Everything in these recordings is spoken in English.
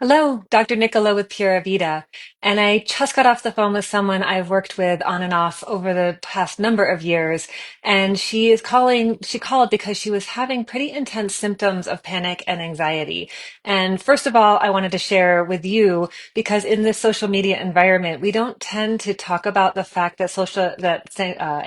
Hello, Dr. Nicola with Pura Vida. And I just got off the phone with someone I've worked with on and off over the past number of years. And she called because she was having pretty intense symptoms of panic and anxiety. And first of all, I wanted to share with you because in this social media environment, we don't tend to talk about the fact that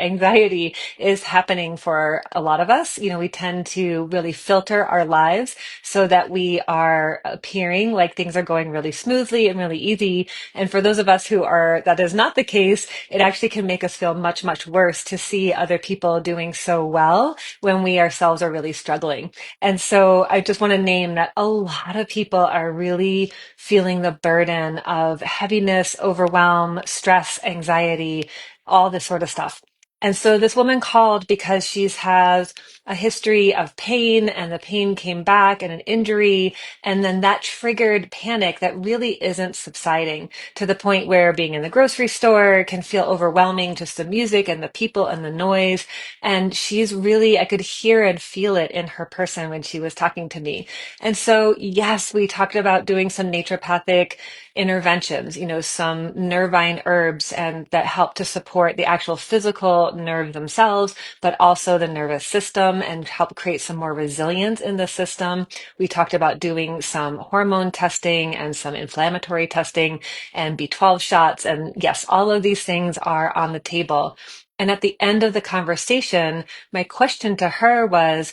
anxiety is happening for a lot of us. We tend to really filter our lives so that we are appearing like things are going really smoothly and really easy. And for those of us that is not the case, it actually can make us feel much, much worse to see other people doing so well when we ourselves are really struggling. And so I just want to name that a lot of people are really feeling the burden of heaviness, overwhelm, stress, anxiety, all this sort of stuff. And so this woman called because she's has a history of pain, and the pain came back and an injury. And then that triggered panic that really isn't subsiding to the point where being in the grocery store can feel overwhelming, just the music and the people and the noise. And I could hear and feel it in her person when she was talking to me. And so, yes, we talked about doing some naturopathic interventions, some nervine herbs and that help to support the actual physical nerve themselves, but also the nervous system and help create some more resilience in the system. We talked about doing some hormone testing and some inflammatory testing and B12 shots. And yes, all of these things are on the table. And at the end of the conversation, my question to her was,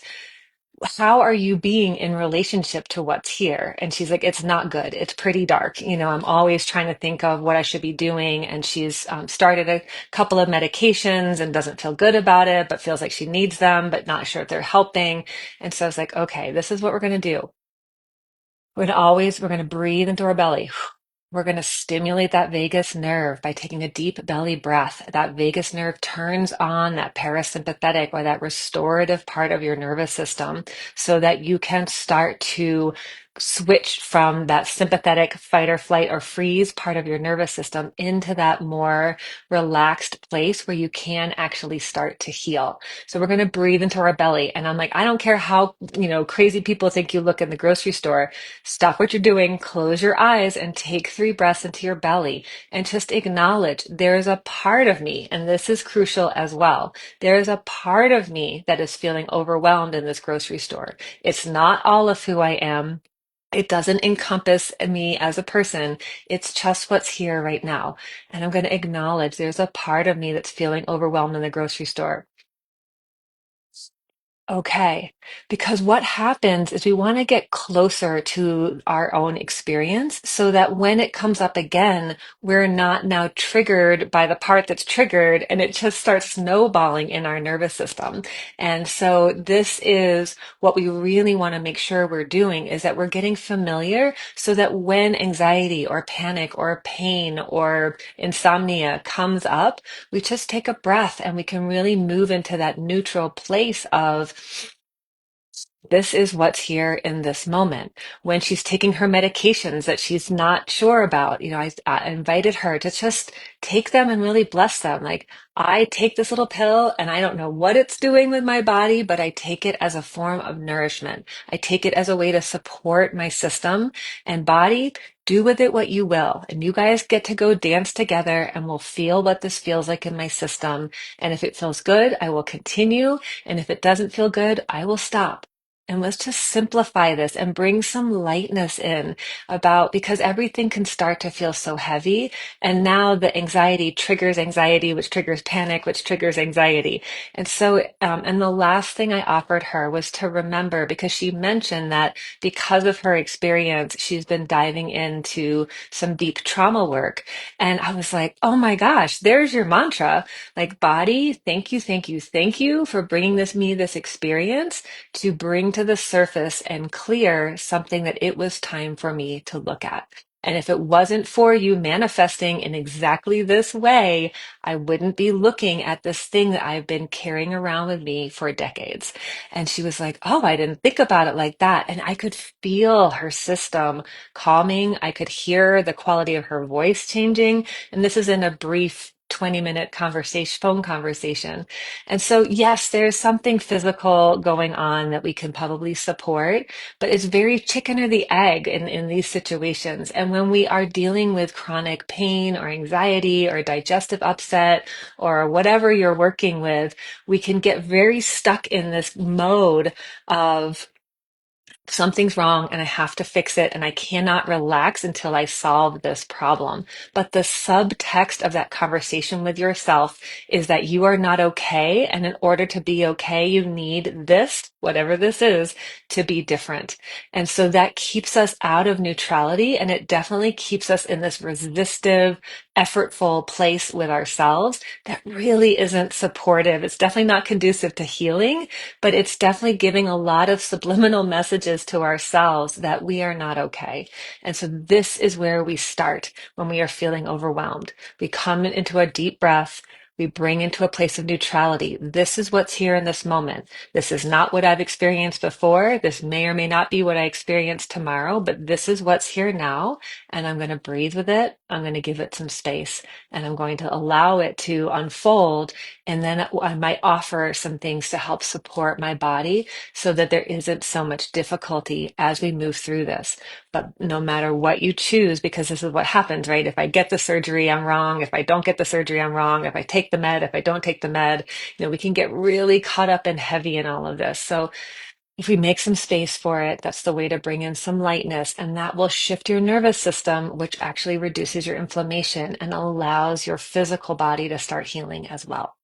how are you being in relationship to what's here? And she's like, it's not good. It's pretty dark. I'm always trying to think of what I should be doing. And she's started a couple of medications and doesn't feel good about it, but feels like she needs them, but not sure if they're helping. And so I was like, okay, this is what we're going to do. We're going to breathe into our belly. We're going to stimulate that vagus nerve by taking a deep belly breath. That vagus nerve turns on that parasympathetic or that restorative part of your nervous system so that you can start to switch from that sympathetic fight or flight or freeze part of your nervous system into that more relaxed place where you can actually start to heal. So we're going to breathe into our belly. And I'm like, I don't care how, crazy people think you look in the grocery store. Stop what you're doing, close your eyes, and take 3 breaths into your belly and just acknowledge there is a part of me, and this is crucial as well. There is a part of me that is feeling overwhelmed in this grocery store. It's not all of who I am. It doesn't encompass me as a person. It's just what's here right now. And I'm going to acknowledge there's a part of me that's feeling overwhelmed in the grocery store. Okay, because what happens is we want to get closer to our own experience so that when it comes up again, we're not now triggered by the part that's triggered and it just starts snowballing in our nervous system. And so this is what we really want to make sure we're doing is that we're getting familiar so that when anxiety or panic or pain or insomnia comes up, we just take a breath and we can really move into that neutral place of this is what's here in this moment. When she's taking her medications that she's not sure about, I invited her to just take them and really bless them. Like, I take this little pill and I don't know what it's doing with my body, but I take it as a form of nourishment. I take it as a way to support my system and body. Do with it what you will. And you guys get to go dance together and we'll feel what this feels like in my system. And if it feels good, I will continue. And if it doesn't feel good, I will stop. And let's just simplify this and bring some lightness in about because everything can start to feel so heavy. And now the anxiety triggers anxiety, which triggers panic, which triggers anxiety. And so, and the last thing I offered her was to remember because she mentioned that because of her experience, she's been diving into some deep trauma work. And I was like, oh my gosh, there's your mantra. Like, body, thank you, thank you, thank you for bringing this experience to bring to the surface and clear something that it was time for me to look at. And if it wasn't for you manifesting in exactly this way, I wouldn't be looking at this thing that I've been carrying around with me for decades. And she was like, oh, I didn't think about it like that. And I could feel her system calming. I could hear the quality of her voice changing. And this is in a brief 20-minute conversation, phone conversation. And so, yes, there's something physical going on that we can probably support, but it's very chicken or the egg in these situations. And when we are dealing with chronic pain or anxiety or digestive upset or whatever you're working with, we can get very stuck in this mode of something's wrong and I have to fix it and I cannot relax until I solve this problem. But the subtext of that conversation with yourself is that you are not okay. And in order to be okay, you need this, whatever this is, to be different. And so that keeps us out of neutrality, and it definitely keeps us in this resistive, effortful place with ourselves that really isn't supportive. It's definitely not conducive to healing, but it's definitely giving a lot of subliminal messages to ourselves that we are not okay. And so this is where we start when we are feeling overwhelmed. We come into a deep breath. We bring into a place of neutrality. This is what's here in this moment. This is not what I've experienced before. This may or may not be what I experience tomorrow, but this is what's here now. And I'm going to breathe with it. I'm going to give it some space, and I'm going to allow it to unfold. And then I might offer some things to help support my body so that there isn't so much difficulty as we move through this. But no matter what you choose, because this is what happens, right? If I get the surgery, I'm wrong. If I don't get the surgery, I'm wrong. If I take the med, if I don't take the med, we can get really caught up and heavy in all of this. So if we make some space for it, that's the way to bring in some lightness, and that will shift your nervous system, which actually reduces your inflammation and allows your physical body to start healing as well.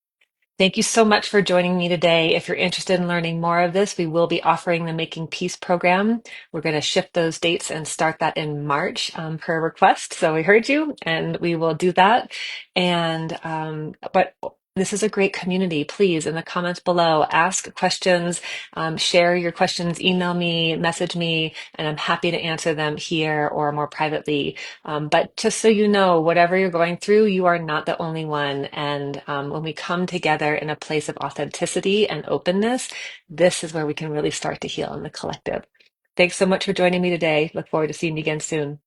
Thank you so much for joining me today. If you're interested in learning more of this, we will be offering the Making Peace program. We're going to shift those dates and start that in March per request. So we heard you, and we will do that. But this is a great community. Please, in the comments below, ask questions, share your questions, email me, message me, and I'm happy to answer them here or more privately. But just so you know, whatever you're going through, you are not the only one. And when we come together in a place of authenticity and openness, this is where we can really start to heal in the collective. Thanks so much for joining me today. Look forward to seeing you again soon.